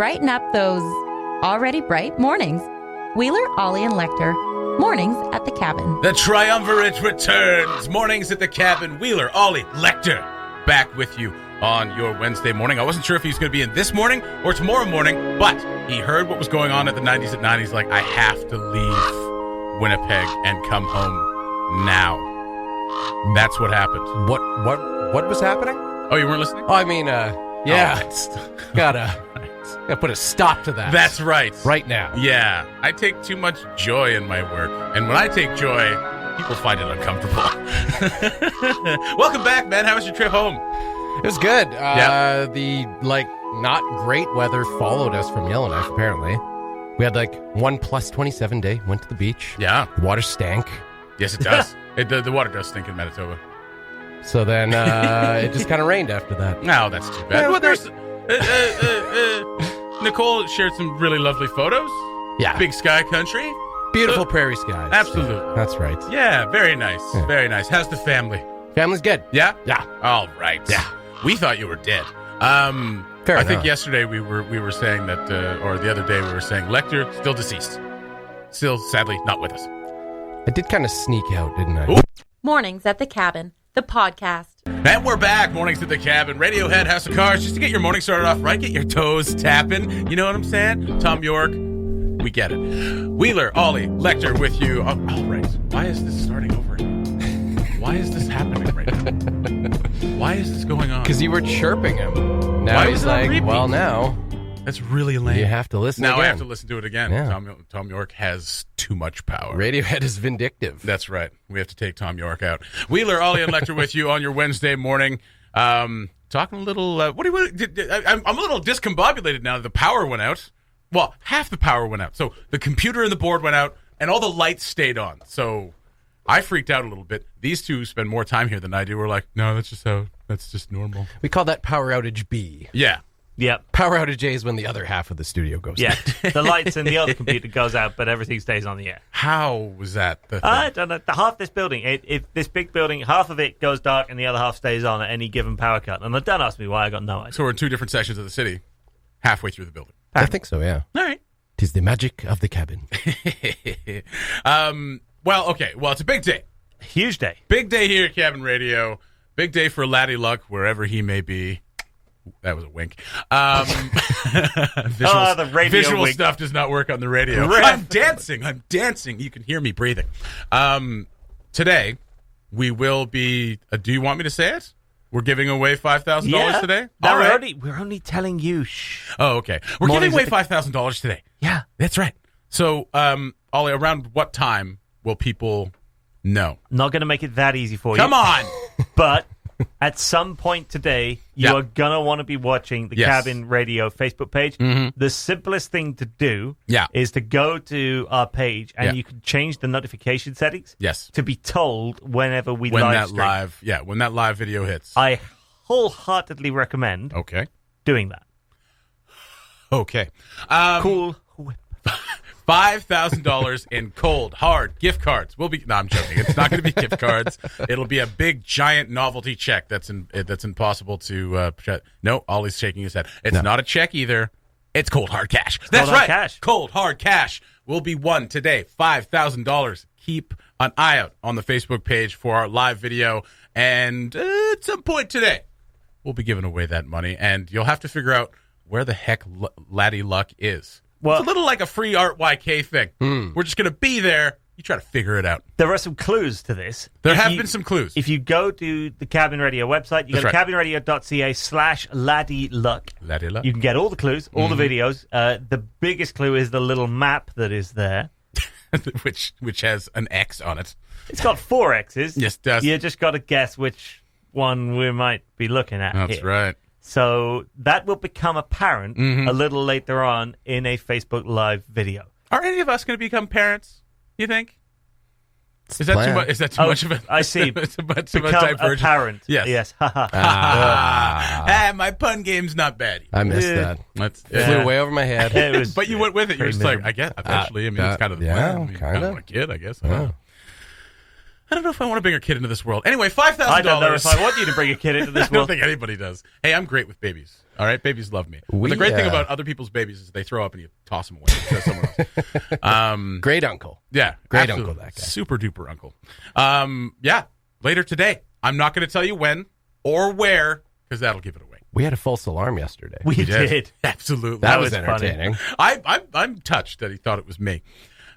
brighten up those already bright mornings. Wheeler, Ollie, and Lecter. Mornings at the Cabin. The triumvirate returns. Mornings at the Cabin. Wheeler, Ollie, Lecter, back with you on your Wednesday morning. I wasn't sure if he was going to be in this morning or tomorrow morning, but he heard what was going on at the 90s at 9. He's like, I have to leave Winnipeg and come home now. That's what happened. What was happening? Oh, you weren't listening? Oh, I mean, yeah. Gotta put a stop to that. That's right. Right now. Yeah. I take too much joy in my work. And when I take joy, people find it uncomfortable. Welcome back, man. How was your trip home? It was good. Yep. The, not great weather followed us from Yellowknife, apparently. We had, 1 plus 27 day, went to the beach. Yeah. The water stank. Yes, it does. The water does stink in Manitoba. So then it just kind of rained after that. No, that's too bad. Well, there's Nicole shared some really lovely photos. Yeah. Big sky country. Beautiful prairie skies. Absolutely. Yeah, that's right. Yeah, very nice. Yeah. Very nice. How's the family? Family's good. Yeah? Yeah. All right. Yeah. We thought you were dead. Fair I think enough. yesterday we were saying that, or the other day we were saying Lecter still deceased. Still, sadly, not with us. I did kind of sneak out, didn't I? Ooh. Mornings at the Cabin, the podcast. And we're back. Mornings at the Cabin. Radiohead, House of Cards. Just to get your morning started off right. Get your toes tapping. You know what I'm saying? Tom York. We get it. Wheeler, Ollie, Lecter with you. Oh, right. Why is this starting over again? Why is this happening right now? Why is this going on? Because you were chirping him. Now Why he's was it on like, repeat? well, now That's really lame. you have to listen Now again. I have to listen to it again. Yeah. Tom York has too much power. Radiohead is vindictive. That's right. We have to take Tom York out. Wheeler, Ollie, and Lecter with you on your Wednesday morning. Talking a little. What do you want? I'm a little discombobulated now that the power went out. Well, half the power went out. So the computer and the board went out, and all the lights stayed on. So I freaked out a little bit. These two spend more time here than I do. We're like, no, that's just normal. We call that power outage B. Yeah. Yep. Power outage A is when the other half of the studio goes Yeah. out. The lights and the other computer goes out, but everything stays on the air. How was that? The thing? I don't know. Half this building, if this big building, half of it goes dark and the other half stays on at any given power cut. And don't ask me why. I got no idea. So we're in two different sections of the city, halfway through the building. I think so, yeah. All right. 'Tis the magic of the cabin. Well, okay. Well, it's a big day. Huge day. Big day here at Cabin Radio. Big day for Laddie Luck, wherever he may be. That was a wink. The radio visual wink. stuff does not work on the radio. Ref. I'm dancing. You can hear me breathing. Today, we will be... do you want me to say it? We're giving away $5,000 today? No, All right. we're only telling you. Shh. Oh, okay. We're Mornings giving away at $5,000 today. Yeah. That's right. So, Ollie, around what time will people know? Not going to make it that easy for you. Come on! But at some point today, you Yeah. are going to want to be watching the Yes. Cabin Radio Facebook page. Mhm. The simplest thing to do Yeah. is to go to our page and Yeah. you can change the notification settings Yes. to be told whenever we When live stream. when that live video hits. I wholeheartedly recommend Okay. doing that. Okay. Cool whip. $5,000 in cold, hard gift cards. No, I'm joking. It's not going to be gift cards. It'll be a big, giant novelty check that's impossible to... No, Ollie's shaking his head. It's not a check either. It's cold, hard cash. That's hard right. cash. Cold, hard cash will be won today. $5,000. Keep an eye out on the Facebook page for our live video. And at some point today, we'll be giving away that money. And you'll have to figure out where the heck Laddie Luck is. Well, It's a little like a free Art YK thing. We're just going to be there. You try to figure it out. there are some clues to this. There If have you- been some clues. If you go to the Cabin Radio website, you go That's to right. cabinradio.ca/laddieluck. Laddie Luck. You can get all the clues, all the videos. The biggest clue is the little map that is there. which has an X on it. It's got 4 X's. Yes, it does. You just got to guess which one we might be looking at That's here. right. So that will become apparent Mm-hmm. a little later on in a Facebook Live video. Are any of us going to become parents, you think? Is that too plan. much? Is that too much of a? I see. It's a much of a Become divergence. apparent. Yes. Yes. My pun game's not bad. I missed Yeah. that. That's, Flew way over my head. It was, But you went with it. You were pretty just like, miserable. I guess eventually. I mean, it's kind of the yeah, plan. I mean, kinda. I don't want a kid, I guess. I don't know. I don't know if I want to bring a kid into this world. Anyway, $5,000. I don't know if I want you to bring a kid into I this don't world. think anybody does. Hey, I'm great with babies. All right, babies love me. But the great thing about other people's babies is they throw up and you toss them away to someone else. Great uncle. Yeah, Great absolutely. uncle, that guy. Super duper uncle. Yeah, later today. I'm not going to tell you when or where because that'll give it away. We had a false alarm yesterday. We did. Absolutely. That was funny. entertaining. I'm touched that he thought it was me.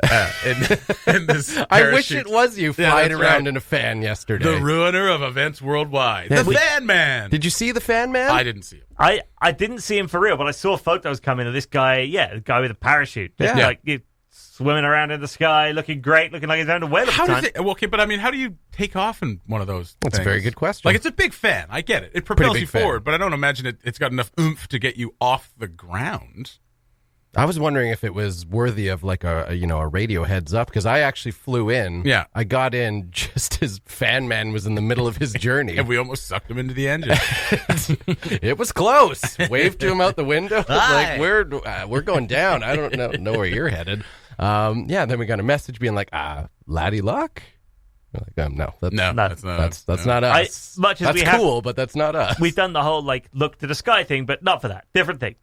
In this I wish parachute. it was you Yeah, flying that's around right. in a fan yesterday. The ruiner of events worldwide. Yeah, The Fan Man. Did you see the fan man? I didn't see him. I didn't see him for real, but I saw photos coming of this guy. Yeah, the guy with a parachute, just Yeah. like swimming around in the sky, looking great, looking like he's having a whale of a How time. does it? Okay, but I mean, how do you take off in one of those? That's a things? very good question. Like, it's a big fan. I get it. It propels big you fan. forward, but I don't imagine it's got enough oomph to get you off the ground. I was wondering if it was worthy of like a radio heads up because I actually flew in. Yeah. I got in just as fan man was in the middle of his journey. And we almost sucked him into the engine. It was close. Waved to him out the window. Hi. Like we're going down. I don't know where you're headed. Then we got a message being like, Laddie Luck. We're like, no, that's that's not us. much as that's we have- cool, but that's not us. We've done the whole like look to the sky thing, but not for that. Different thing.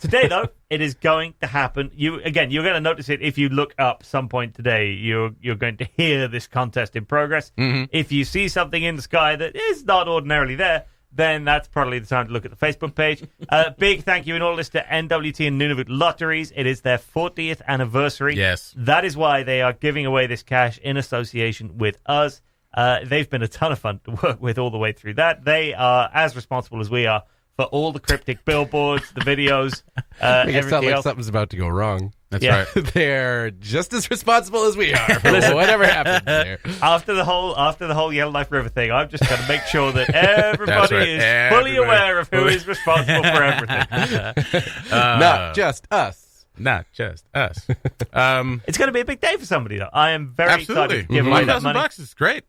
Today, though, it is going to happen. You're going to notice it if you look up some point today. You're going to hear this contest in progress. Mm-hmm. If you see something in the sky that is not ordinarily there, then that's probably the time to look at the Facebook page. Big thank you in all this to NWT and Nunavut Lotteries. It is their 40th anniversary. Yes. That is why they are giving away this cash in association with us. They've been a ton of fun to work with all the way through that. They are as responsible as we are for all the cryptic billboards, the videos, Make it everything sound like else. something's about to go wrong. That's Yeah. right. They're just as responsible as we are for whatever happens there. After the whole Yellowknife River thing, I've just got to make sure that everybody right. is Everybody. fully aware of who is responsible for everything. Not just us. Not just us. It's going to be a big day for somebody, though. I am very Absolutely. excited to give away that $5,000 money. is great.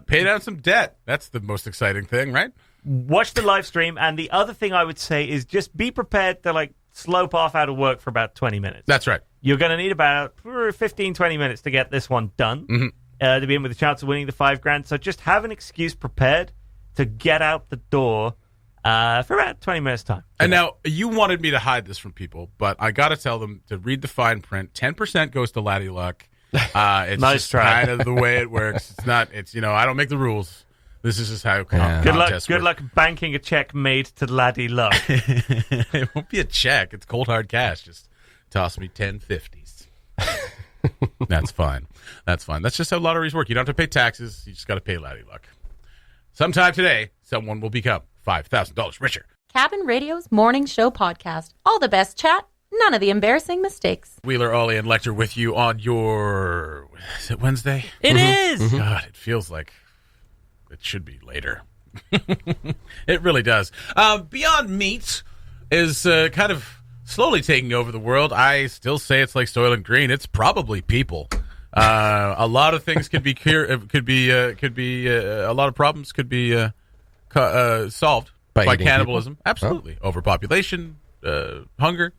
Pay down some debt. That's the most exciting thing, right? Watch the live stream, and the other thing I would say is just be prepared to like slope off out of work for about 20 minutes. That's right. You're going to need about 15, 20 minutes to get this one done to be in with a chance of winning the $5,000. So just have an excuse prepared to get out the door for about 20 minutes' time. And now, you wanted me to hide this from people, but I got to tell them to read the fine print. 10% goes to Laddie Luck. It's Nice just try. kind of the way it works. It's not, I don't make the rules. This is just how Good luck banking a check made to Laddie Luck. It won't be a check. It's cold hard cash. Just toss me 10/50s. That's fine. That's fine. That's just how lotteries work. You don't have to pay taxes. You just got to pay Laddie Luck. Sometime today, someone will become $5,000 richer. Cabin Radio's morning show podcast. All the best chat, none of the embarrassing mistakes. Wheeler, Ollie, and Lecter with you on your... Is it Wednesday? It is. God, it feels like it should be later. It really does. Beyond Meat is kind of slowly taking over the world. I still say it's like Soylent Green. It's probably people. A lot of things could be a lot of problems could be solved by eating cannibalism. people? Absolutely, overpopulation, hunger.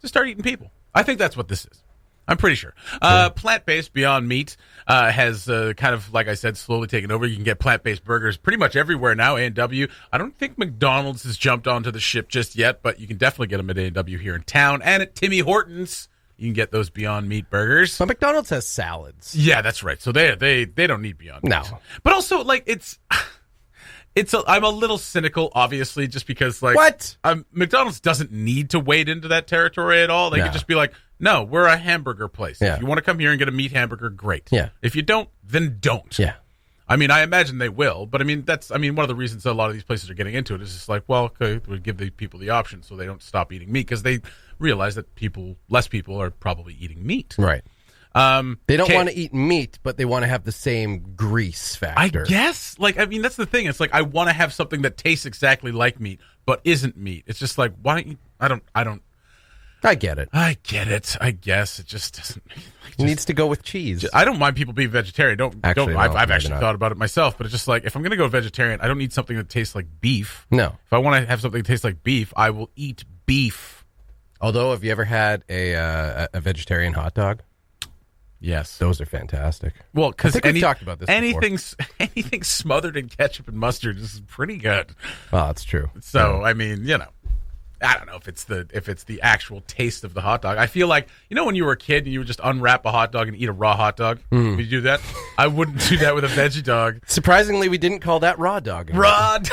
Just start eating people. I think that's what this is. I'm pretty sure. Plant-based Beyond Meat has kind of, like I said, slowly taken over. You can get plant-based burgers pretty much everywhere now, A&W. I don't think McDonald's has jumped onto the ship just yet, but you can definitely get them at A&W here in town. And at Timmy Hortons, you can get those Beyond Meat burgers. But McDonald's has salads. Yeah, that's right. So they don't need Beyond Meat. No. But also, like, I'm a little cynical, obviously, just because, like... What? McDonald's doesn't need to wade into that territory at all. They No. could just be like, no, we're a hamburger place. Yeah. If you want to come here and get a meat hamburger, great. Yeah. If you don't, then don't. Yeah. I mean, I imagine they will, but one of the reasons a lot of these places are getting into it is just like, well, okay, we give the people the option so they don't stop eating meat because they realize that less people are probably eating meat. Right. They don't okay. want to eat meat, but they want to have the same grease I factor. guess. That's the thing. It's like I want to have something that tastes exactly like meat, but isn't meat. It's just like, why don't you? I get it. I get it. I guess it just doesn't. It needs to go with cheese. I don't mind people being vegetarian. Actually, no, I've maybe actually not. thought about it myself, but it's just like if I'm going to go vegetarian, I don't need something that tastes like beef. No. If I want to have something that tastes like beef, I will eat beef. Although, have you ever had a vegetarian hot dog? Yes. Those are fantastic. Well, because we've talked about this anything smothered in ketchup and mustard is pretty good. Well, that's true. So, I mean, I don't know if it's the actual taste of the hot dog. I feel like, when you were a kid and you would just unwrap a hot dog and eat a raw hot dog. Would you do that? I wouldn't do that with a veggie dog. Surprisingly, we didn't call that raw dog. Raw dog.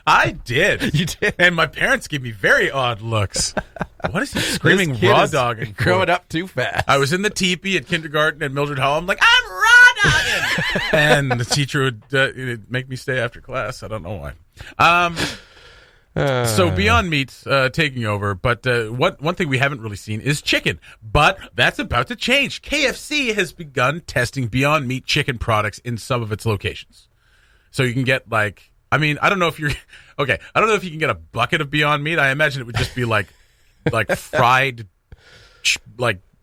I did. You did. And my parents gave me very odd looks. What is he screaming raw dogging for? Growing up too fast. I was in the teepee at kindergarten at Mildred Hall. I'm like, I'm raw dogging. And the teacher would make me stay after class. I don't know why. So Beyond Meat taking over, but one thing we haven't really seen is chicken. But that's about to change. KFC has begun testing Beyond Meat chicken products in some of its locations. So you can get I don't know if you're okay. I don't know if you can get a bucket of Beyond Meat. I imagine it would just be like fried,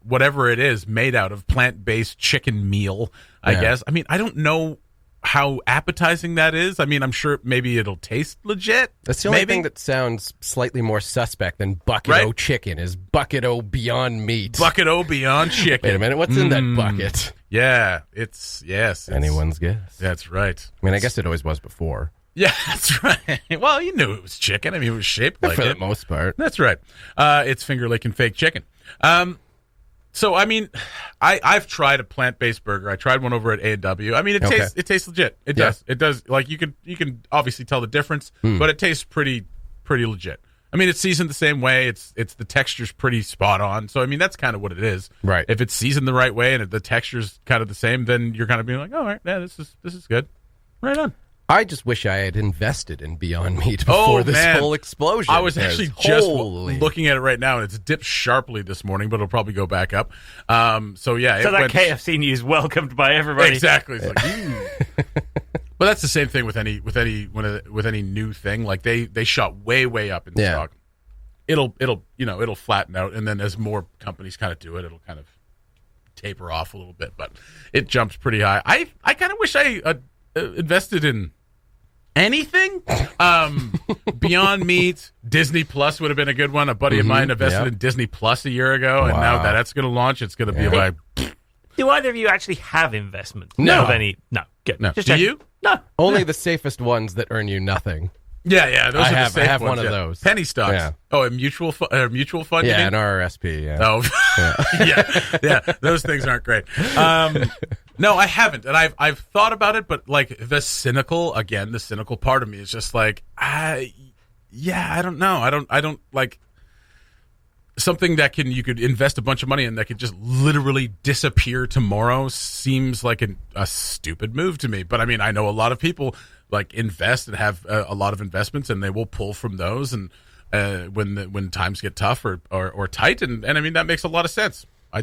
whatever it is made out of plant-based chicken meal. I guess. I mean, I don't know how appetizing that is. I mean, I'm sure maybe it'll taste legit. That's the only thing that sounds slightly more suspect than Bucket O chicken is Bucket O Beyond Meat. Bucket O Beyond chicken. Wait a minute, what's in that bucket? Yeah, it's anyone's guess. That's right. I mean, I guess it always was before. Yeah, that's right. Well, you knew it was chicken. I mean, it was shaped like it. For the most part. That's right. It's Finger Licking fake chicken. So, I mean, I've tried a plant-based burger. I tried one over at A&W. I mean, it tastes legit. It does. It does. Like, you can obviously tell the difference, but it tastes pretty legit. I mean, it's seasoned the same way. It's the texture's pretty spot on. So, I mean, that's kind of what it is. Right. If it's seasoned the right way and the texture's kind of the same, then you're kind of being like, all right, yeah, this is good. Right on. I just wish I had invested in Beyond Meat before this whole explosion. I was actually just looking at it right now, and it's dipped sharply this morning, but it'll probably go back up. So that KFC news welcomed by everybody. Exactly. It's like, but that's the same thing with any new thing. Like they shot way up in stock. It'll flatten out, and then as more companies kind of do it, it'll kind of taper off a little bit. But it jumps pretty high. I kind of wish I invested in anything. Beyond Meat, Disney Plus would have been a good one. A buddy of mine invested in Disney Plus a year ago, and now that's going to launch, it's going to be like. Do either of you actually have investments? No. No. Good. No. Do you? No. Only the safest ones that earn you nothing. Yeah. Those I are have, the safe I have ones, one of those. Penny stocks. Yeah. Oh, a mutual fund. Yeah, an RRSP. Yeah. Oh, yeah. Those things aren't great. No, I haven't, and I've thought about it, but like the cynical part of me is just like, I don't know. I don't like something that you could invest a bunch of money in that could just literally disappear tomorrow. Seems like a stupid move to me. But I mean, I know a lot of people like invest and have a lot of investments, and they will pull from those and when times get tough or tight, and I mean that makes a lot of sense. I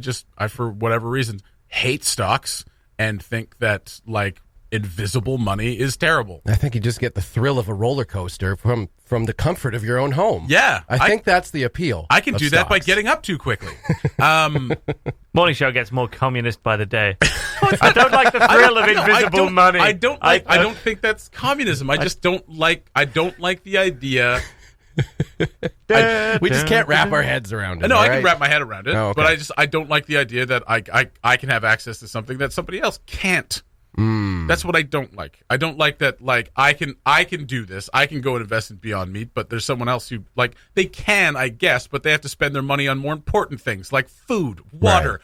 for whatever reason hate stocks and think that like invisible money is terrible. I think you just get the thrill of a roller coaster from the comfort of your own home. Yeah, I think that's the appeal. I can do that by getting up too quickly. Morning show gets more communist by the day. I don't like the thrill of invisible money. I don't think that's communism. I just don't like the idea. We just can't wrap our heads around it. No, I can wrap my head around it, okay. but I don't like the idea that I can have access to something that somebody else can't. That's what I don't like. I don't like that. Like I can do this. I can go and invest in Beyond Meat, but there's someone else who like they can, I guess, but they have to spend their money on more important things like food, water,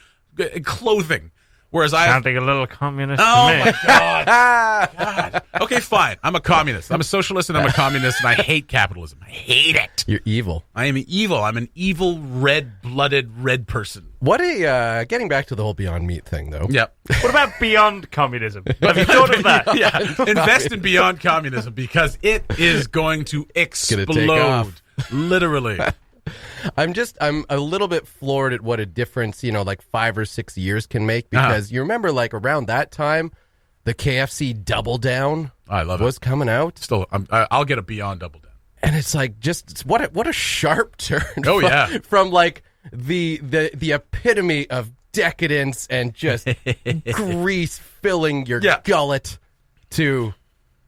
clothing. Whereas sounding a little communist. Oh to me. my God. Okay, fine. I'm a communist. I'm a socialist, and I'm a communist, and I hate capitalism. I hate it. You're evil. I am evil. I'm an evil, red-blooded red person. What a getting back to the whole Beyond Meat thing, though. Yep. What about beyond communism? Have you thought of that? Yeah. Invest in beyond communism because it is going to explode. Take off. Literally. I'm a little bit floored at what a difference, like 5 or 6 years can make, because you remember like around that time, the KFC Double Down was coming out. Still, I'll get a Beyond Double Down. And it's like what a sharp turn. Oh yeah. From like the epitome of decadence and just grease filling your gullet to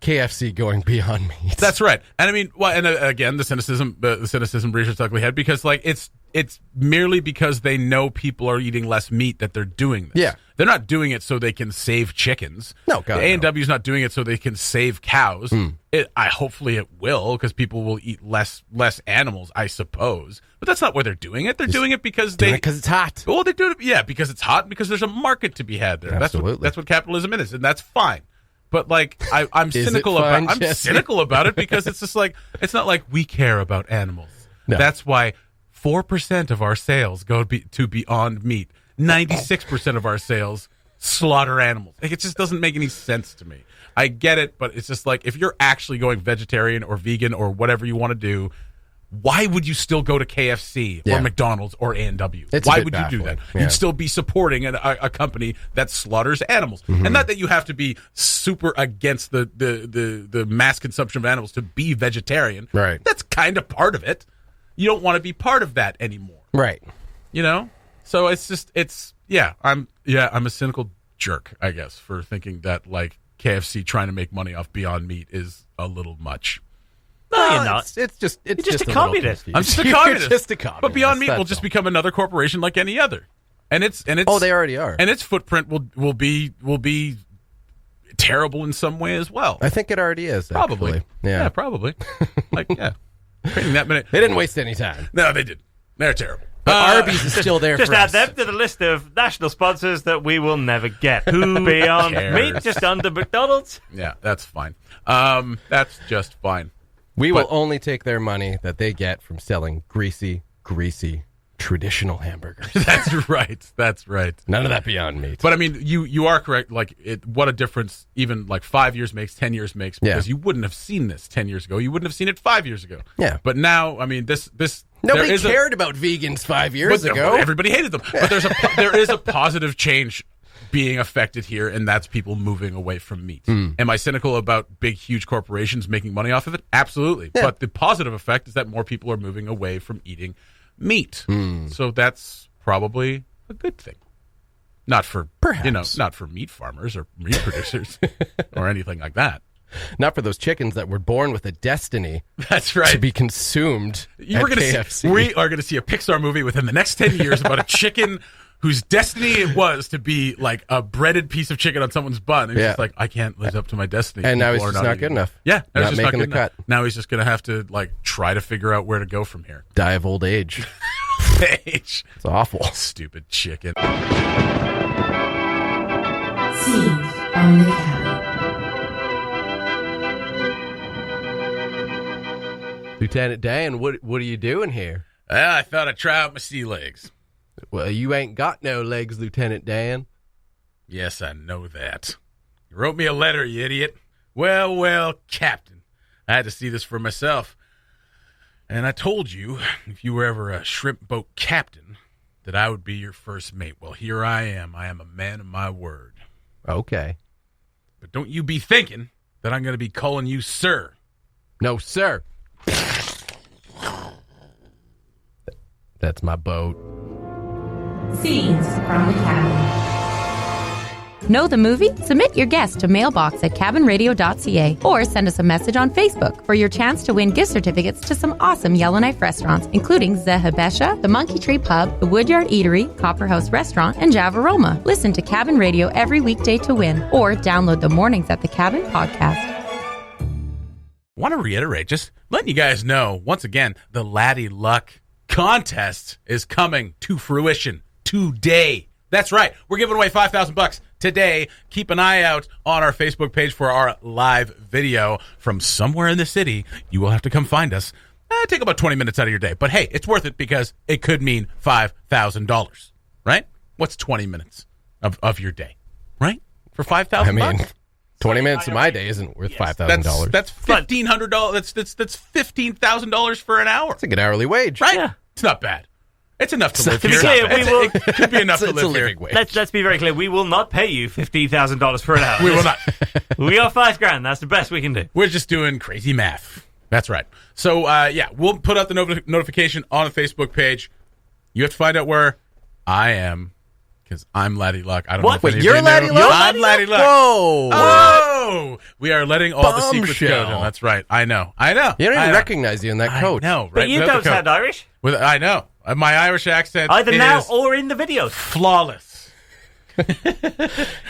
KFC going Beyond Meat. That's right. And I mean, well, and again, the cynicism rears its ugly head because, like, it's merely because they know people are eating less meat that they're doing this. Yeah. They're not doing it so they can save chickens. No, God, A&W's not doing it so they can save cows. Hopefully it will, because people will eat less animals, I suppose. But that's not why they're doing it. They're doing it because it's hot. Well, they do it, yeah, because it's hot, and because there's a market to be had there. Absolutely. That's what capitalism is, and that's fine. But like, I'm cynical fine, about. I'm cynical about it because it's just like, it's not like we care about animals. No. That's why 4% of our sales go to Beyond Meat. 96% of our sales slaughter animals. Like, it just doesn't make any sense to me. I get it, but it's just like, if you're actually going vegetarian or vegan or whatever you want to do, why would you still go to KFC or McDonald's or A&W? Why would you do that? Yeah. You'd still be supporting a company that slaughters animals. And not that you have to be super against the mass consumption of animals to be vegetarian. Right. That's kind of part of it. You don't want to be part of that anymore. Right. You know? So I'm a cynical jerk, I guess, for thinking that, like, KFC trying to make money off Beyond Meat is a little much. No, you're not. It's just a communist. I'm just a communist. You're just a communist. But Beyond Meat will just become another corporation like any other. And it's they already are. And its footprint will be terrible in some way as well. I think it already is. Probably. Actually. Yeah, probably. Creating that many. They didn't waste any time. No, they didn't. They're terrible. But Arby's is still there just for add us. them to the list of national sponsors that we will never get. Beyond Meat, just under McDonald's. Yeah, that's fine. That's just fine. We will only take their money that they get from selling greasy traditional hamburgers. That's right. That's right. None of that Beyond Meat. But I mean, you are correct. Like, what a difference even like 5 years makes, 10 years makes, because you wouldn't have seen this 10 years ago. You wouldn't have seen it 5 years ago. Yeah. But now, I mean, this nobody cared about vegans 5 years ago. Everybody hated them. But there is a positive change being affected here, and that's people moving away from meat. Am I cynical about big, huge corporations making money off of it? Absolutely. Yeah. But the positive effect is that more people are moving away from eating meat. So that's probably a good thing. Not for not for meat farmers or meat producers or anything like that. Not for those chickens that were born with a destiny. That's right. To be consumed. We are going to see a Pixar movie within the next 10 years about a chicken whose destiny it was to be like a breaded piece of chicken on someone's bun. And he's just like, I can't live up to my destiny. And now he's just not good enough. Yeah. Not making the cut. Now he's just going to have to like try to figure out where to go from here. Die of old age. It's awful. Stupid chicken. Scenes on the cabin. Lieutenant Dan, what are you doing here? I thought I'd try out my sea legs. Well, you ain't got no legs, Lieutenant Dan. Yes, I know that. You wrote me a letter, you idiot. Well, Captain. I had to see this for myself. And I told you, if you were ever a shrimp boat captain, that I would be your first mate. Well, here I am. I am a man of my word. Okay. But don't you be thinking that I'm going to be calling you sir. No, sir. That's my boat. Scenes from the cabin. Know the movie? Submit your guest to mailbox@cabinradio.ca or send us a message on Facebook for your chance to win gift certificates to some awesome Yellowknife restaurants, including Zehabesha, the Monkey Tree Pub, the Woodyard Eatery, Copper House Restaurant, and Java Roma. Listen to Cabin Radio every weekday to win, or download the Mornings at the Cabin podcast. Want to reiterate, just letting you guys know, once again, the Laddie Luck contest is coming to fruition today. That's right. We're giving away $5,000 today. Keep an eye out on our Facebook page for our live video from somewhere in the city. You will have to come find us. Take about 20 minutes out of your day. But hey, it's worth it because it could mean $5,000, right? What's 20 minutes of your day, right? For $5,000? I mean, 20 minutes of my day isn't worth $5,000. That's $1,500. That's $15,000 for an hour. It's a good hourly wage. Right? Yeah. It's not bad. It's enough to live here. It could be enough to live here. Let's be very clear. We will not pay you $15,000 for an hour. We will not. We got $5,000. That's the best we can do. We're just doing crazy math. That's right. So, we'll put out the notification on the Facebook page. You have to find out where I am because I'm Laddie Luck. I don't What? know if Wait, any of you're you Laddie know. Luck? I'm Laddie Luck. Whoa. Oh, we are letting all the secrets go. Bombshell. No, that's right. I know. You don't even I know. recognize you in that coat. No, But right? you without don't the coat. sound Irish. I know. My Irish accent Either is now or in the videos. flawless.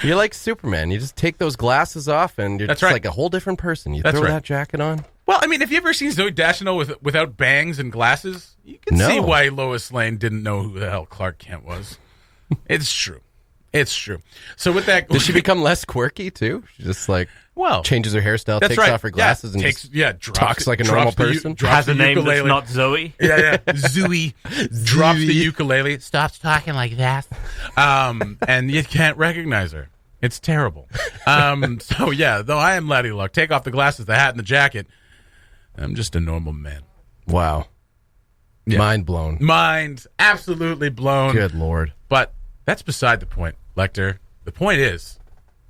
You're like Superman. You just take those glasses off and you're That's just right. like a whole different person. You That's throw right. that jacket on. Well, I mean, have you ever seen Zoe Deschanel without bangs and glasses? You can No. see why Lois Lane didn't know who the hell Clark Kent was. It's true. It's true. So with that, Does she become less quirky too? She just like changes her hairstyle, that's takes right. off her glasses, and just drops talks like a drops normal the person? drops Has the a name ukulele. that's not Zoe. Yeah. Zoe drops the ukulele, stops talking like that, and you can't recognize her. It's terrible. So yeah, though I am Laddie Luck. Take off the glasses, the hat, and the jacket. I'm just a normal man. wow, Yeah. mind blown. Mind absolutely blown. Good Lord. But that's beside the point, Lecter. The point is,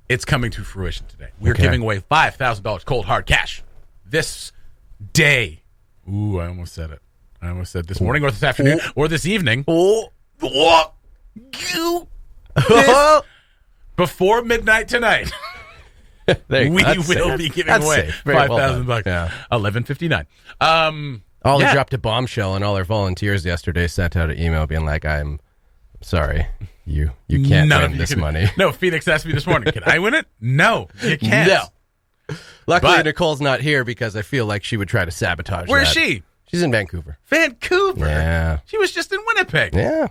it's coming to fruition today. We're Okay. giving away $5,000 cold hard cash this day. Ooh, I almost said it. I almost said this morning or this afternoon or this evening. Oh, Before midnight tonight, there you go. we That's will safe. be giving That's away safe. Very well done. $5,000. Yeah. 11:59. Ollie Yeah. dropped a bombshell, and all our volunteers yesterday sent out an email being like, "I'm sorry, you can't None of win you this can- money." No, Phoenix asked me this morning, can I win it? No, you can't. No. Luckily, But- Nicole's not here because I feel like she would try to sabotage. Where's that. she? She's in Vancouver. Vancouver. Yeah. She was just in Winnipeg. Yeah,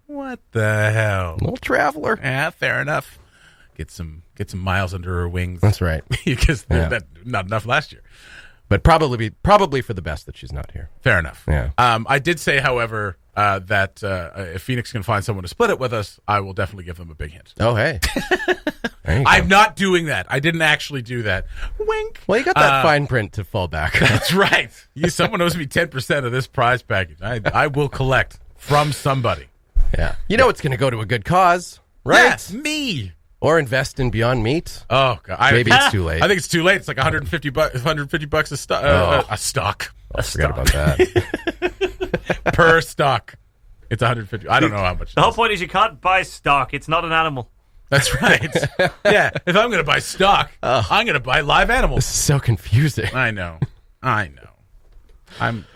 What the hell? little traveler. Yeah, fair enough. Get some miles under her wings. That's right. Because Yeah. that not enough last year. But probably for the best that she's not here. Fair enough. Yeah. I did say, however, that if Phoenix can find someone to split it with us, I will definitely give them a big hint. Oh, hey. There you go. I'm not doing that. I didn't actually do that. Wink. Well, you got that fine print to fall back. That's right. Someone owes me 10% of this prize package. I will collect from somebody. Yeah. You know it's going to go to a good cause, right? Yes, me. Or invest in Beyond Meat. Oh God. Maybe it's too late. I think it's too late. It's like $150 a stock. A stock. I forgot about that. Per stock. It's 150. I don't know how much. The whole point is you can't buy stock. It's not an animal. That's right. Yeah. If I'm going to buy stock, I'm going to buy live animals. This is so confusing. I know.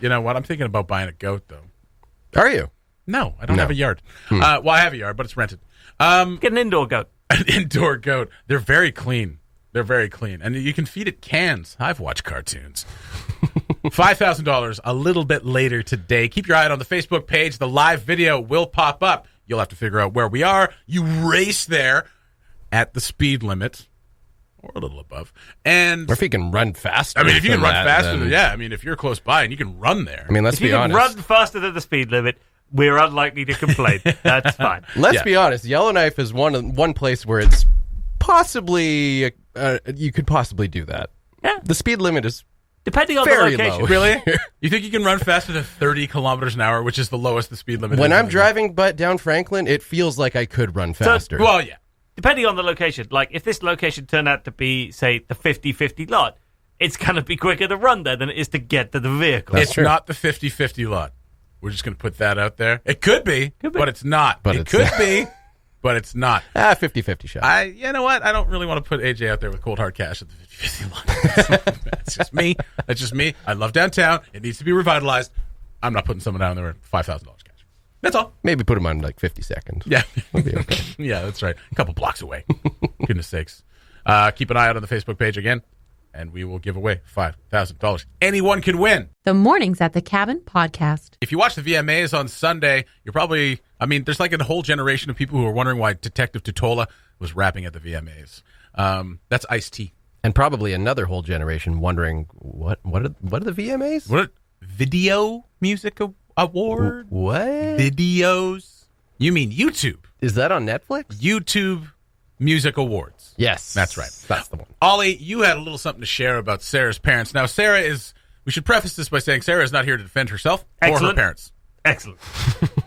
You know what? I'm thinking about buying a goat though. Are you? No, I don't No. have a yard. Well, I have a yard, but it's rented. Get an indoor goat. An indoor goat. They're very clean. And you can feed it cans. I've watched cartoons. $5,000 a little bit later today. Keep your eye out on the Facebook page. The live video will pop up. You'll have to figure out where we are. You race there at the speed limit or a little above. And Or if you can run faster. I mean, if you can than run that, faster, then- yeah. I mean, if you're close by and you can run there. I mean, let's If you be can honest. run faster than the speed limit, we're unlikely to complain. That's fine. Let's Yeah. be honest. Yellowknife is one place where it's possibly you could possibly do that. Yeah. The speed limit is Depending on Very the location. low. Really? You think you can run faster than 30 kilometers an hour, which is the lowest the speed limit when is? I'm driving down Franklin, it feels like I could run faster. Well, yeah. Depending on the location. Like, if this location turned out to be, say, the 50-50 lot, it's going to be quicker to run there than it is to get to the vehicle. That's It's true. not the 50-50 lot. We're just going to put that out there. It could be, but it's not. But it it's could not. be, but it's not. 50-50 shot. You know what? I don't really want to put AJ out there with cold hard cash at the 50-50 lot. That's just me. That's just me. I love downtown. It needs to be revitalized. I'm not putting someone down there with $5,000 cash. That's all. Maybe put him on like 50 seconds. Yeah. That'd be okay. Yeah, that's right. A couple blocks away. Goodness sakes. Keep an eye out on the Facebook page again, and we will give away $5,000. Anyone can win. The Mornings at the Cabin podcast. If you watch the VMAs on Sunday, you're probably, there's like a whole generation of people who are wondering why Detective Tutola was rapping at the VMAs. That's Ice-T. And probably another whole generation wondering what are the VMAs? What? Video Music Award? What? Videos? You mean YouTube. Is that on Netflix? YouTube Music Awards. Yes. That's right. That's the one. Ollie, you had a little something to share about Sarah's parents. Now, we should preface this by saying Sarah is not here to defend herself or her Excellent. parents. Excellent.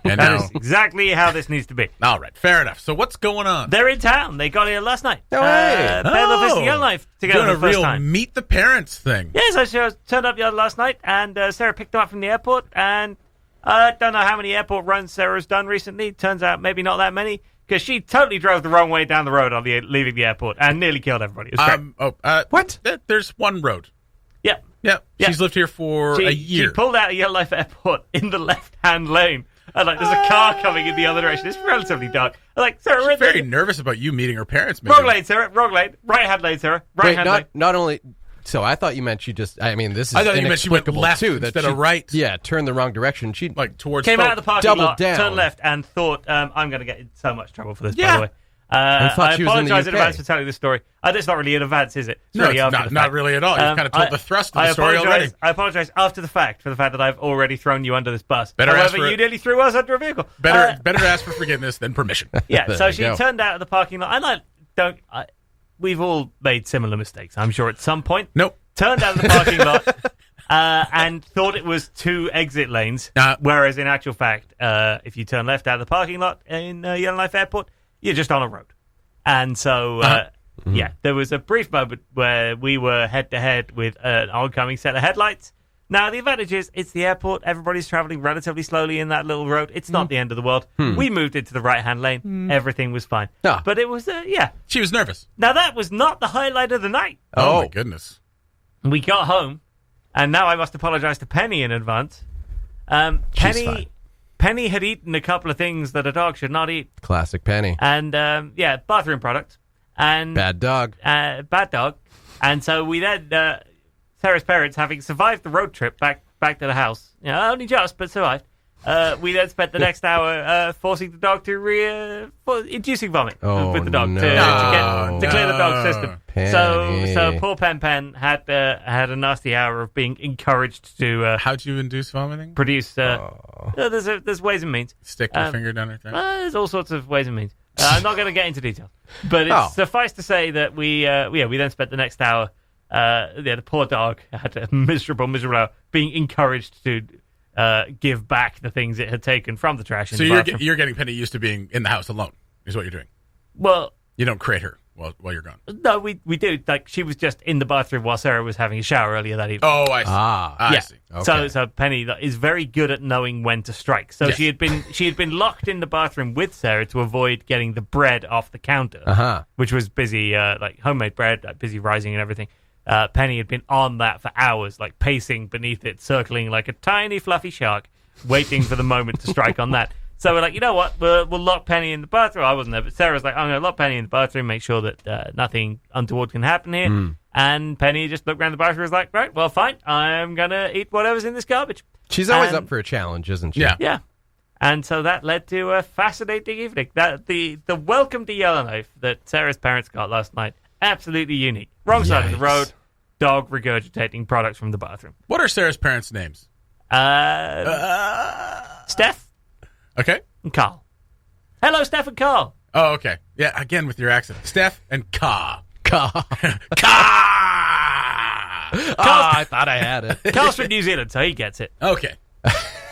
And That now, is exactly how this needs to be. all right, fair enough. So what's going on? They're in town. They got here last night. No way. Pedal Fist Yellowknife together doing for the a first real time. meet the parents thing. Yes, I turned up last night, and Sarah picked them up from the airport, and I don't know how many airport runs Sarah's done recently. Turns out maybe not that many. because she totally drove the wrong way down the road on leaving the airport and nearly killed everybody. It was great. What? There's one road. Yep. Yeah. Yeah. She's lived here for a year. She pulled out of Yellowknife Airport in the left-hand lane. And there's a car coming in the other direction. It's relatively dark. I'm like, Sarah, She's very nervous about you meeting her parents. Maybe. Wrong lane, Sarah. Wrong lane. Right-hand lane, Sarah. Right-hand lane. Not only... So I thought you meant she just... I mean, this is I thought you meant she went left too, instead of right. Yeah, turned the wrong direction. She like towards came folk. out of the parking Doubled lot, down. turned left, and thought, I'm going to get in so much trouble for this, by Yeah. the way. I thought I she was in the apologize in UK. advance for telling this story. It's not really in advance, is it? It's No, really it's after the not fact. really at all. You've kind of told the thrust of the story already. I apologize after the fact for the fact that I've already thrown you under this bus. Better ask However, for you nearly threw us under a vehicle. Better to ask for forgiveness than permission. Yeah, There so you she go. turned out of the parking lot. And we've all made similar mistakes, I'm sure, at some point. Nope. Turned out of the parking lot and thought it was 2 exit lanes, whereas in actual fact, if you turn left out of the parking lot in Yellowknife Airport, you're just on a road. And so, there was a brief moment where we were head-to-head with an oncoming set of headlights. Now, the advantage is it's the airport. Everybody's traveling relatively slowly in that little road. It's not the end of the world. We moved into the right-hand lane. Everything was fine. Ah. But it was, She was nervous. Now, that was not the highlight of the night. Oh my goodness. We got home, and now I must apologize to Penny in advance. fine. Penny had eaten a couple of things that a dog should not eat. Classic Penny. And, bathroom products. And Bad dog. bad dog. And so we then, Sarah's parents, having survived the road trip back to the house, only just, but survived, we then spent the next hour forcing the dog to inducing vomit with the dog no. to clear the dog's system. Penny. So poor Pen had a nasty hour of being encouraged to How'd you induce vomiting? produce. There's ways and means. Stick your finger down her throat. There's all sorts of ways and means. I'm not going to get into detail, but it's suffice to say that we then spent the next hour. The poor dog had a miserable hour being encouraged to give back the things it had taken from the trash. So you're getting Penny used to being in the house alone. Is what you're doing. Well, you don't create her while you're gone. No, we do. Like she was just in the bathroom while Sarah was having a shower earlier that evening. Oh, I see. I see. Okay. So Penny is very good at knowing when to strike. So Yes. she had been locked in the bathroom with Sarah to avoid getting the bread off the counter, which was busy, like homemade bread, busy rising and everything. Penny had been on that for hours, like pacing beneath it, circling like a tiny fluffy shark, waiting for the moment to strike on that. So we're like, you know what? We'll lock Penny in the bathroom. I wasn't there, but Sarah's like, I'm going to lock Penny in the bathroom, make sure that nothing untoward can happen here. And Penny just looked around the bathroom and was like, right, well, fine. I'm going to eat whatever's in this garbage. She's always up for a challenge, isn't she? Yeah. Yeah. And so that led to a fascinating evening. The welcome to Yellowknife that Sarah's parents got last night, absolutely unique. Wrong side of the road, dog regurgitating products from the bathroom. What are Sarah's parents' names? Steph Okay. and Carl. Hello, Steph and Carl. Oh, okay. Yeah, again with your accent. Steph and Ka. Ka. I thought I had it. Carl's from New Zealand, so he gets it. Okay.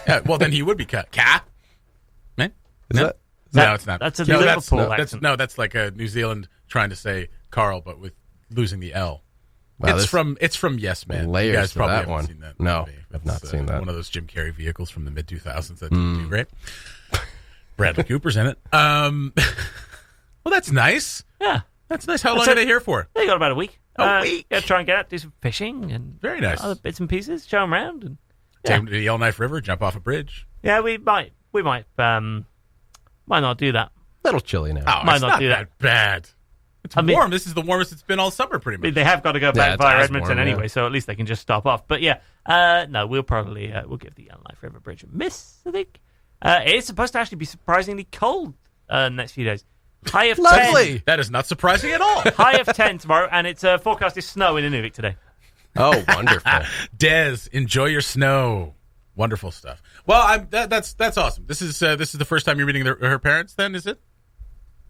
Yeah, well, then he would be Ka. Man? Is that? No, it's not. That's a No, Liverpool that's accent. No, that's like a New Zealand trying to say Carl, but with losing the L. Wow, it's from Yes Man. layers You guys to probably that haven't one. seen that No, movie. I've not seen that. One of those Jim Carrey vehicles from the mid 2000s that didn't do great. Bradley Cooper's in it. Well, that's nice. Yeah. That's nice. How long are they here for? They got about a week. A week? Yeah, try and get out, do some fishing and Very nice. other bits and pieces, show them around. And Take them to the Yellowknife River, jump off a bridge. yeah, we might not do that. Little chilly now. Oh, Might it's not not do that bad. It's I mean- warm. This is the warmest it's been all summer, pretty I mean, much. they have got to go Yeah, back it's via as Edmonton warm, anyway, yeah. so at least they can just stop off. But yeah, no, we'll probably we'll give the Yellowknife River Bridge a miss, I think. It's supposed to actually be surprisingly cold next few days. High of 10. Lovely. That is not surprising at all. High of 10 tomorrow, and it's forecast is snow in Inuvik today. Oh, wonderful. Des, enjoy your snow. Wonderful stuff. Well, that's awesome. This is the first time you're meeting her parents. Then is it?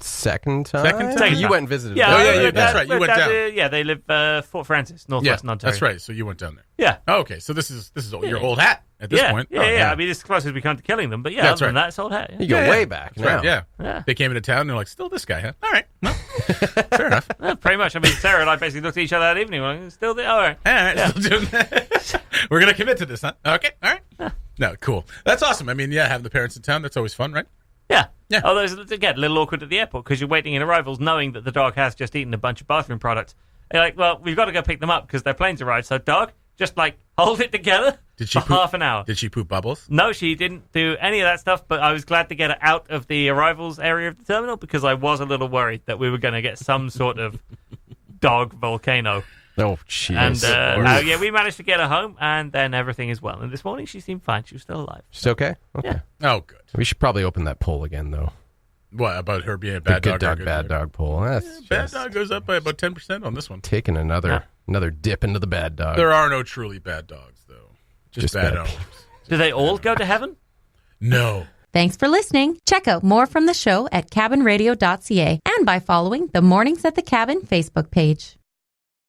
Second time? Second time. You went and visited Yeah, them. Oh, yeah, we're that's down- right. You we're went down. Yeah, they live Fort Francis, Northwestern Ontario. that's right. So you went down there. Yeah. Oh, okay, so this is your old hat at this point. Yeah, Oh, yeah. I mean, it's close as we come to killing them, but yeah, That's other than right. that, it's old hat. You Yeah. go way back That's now. right. Yeah. Yeah. They came into town and they're like, still this guy, huh? All right. Well, fair enough. Yeah, pretty much. I mean, Sarah and I basically looked at each other that evening. We're like, still there? All right. All right. Still doing that. We're gonna commit to this, huh? Okay. All right. No, cool. That's awesome. I mean, yeah, having the parents in town, that's always fun, right? Yeah. Yeah. Although it's, again, a little awkward at the airport because you're waiting in arrivals knowing that the dog has just eaten a bunch of bathroom products. And you're like, well, we've got to go pick them up because their plane's arrived. So, dog, just like hold it together for half an hour. Did she poop bubbles? No, she didn't do any of that stuff, but I was glad to get her out of the arrivals area of the terminal because I was a little worried that we were going to get some sort of dog volcano. Oh, jeez. And yeah, we managed to get her home, and then everything is well. And this morning she seemed fine. She was still alive. She's okay? Okay. Yeah. Oh, good. We should probably open that poll again, though. What, about her being a bad dog? Good dog, bad dog poll. That's bad dog goes up by about 10% on this one. Taking another dip into the bad dog. There are no truly bad dogs, though. Just bad owners. Do they all go to heaven? No. Thanks for listening. Check out more from the show at cabinradio.ca and by following the Mornings at the Cabin Facebook page.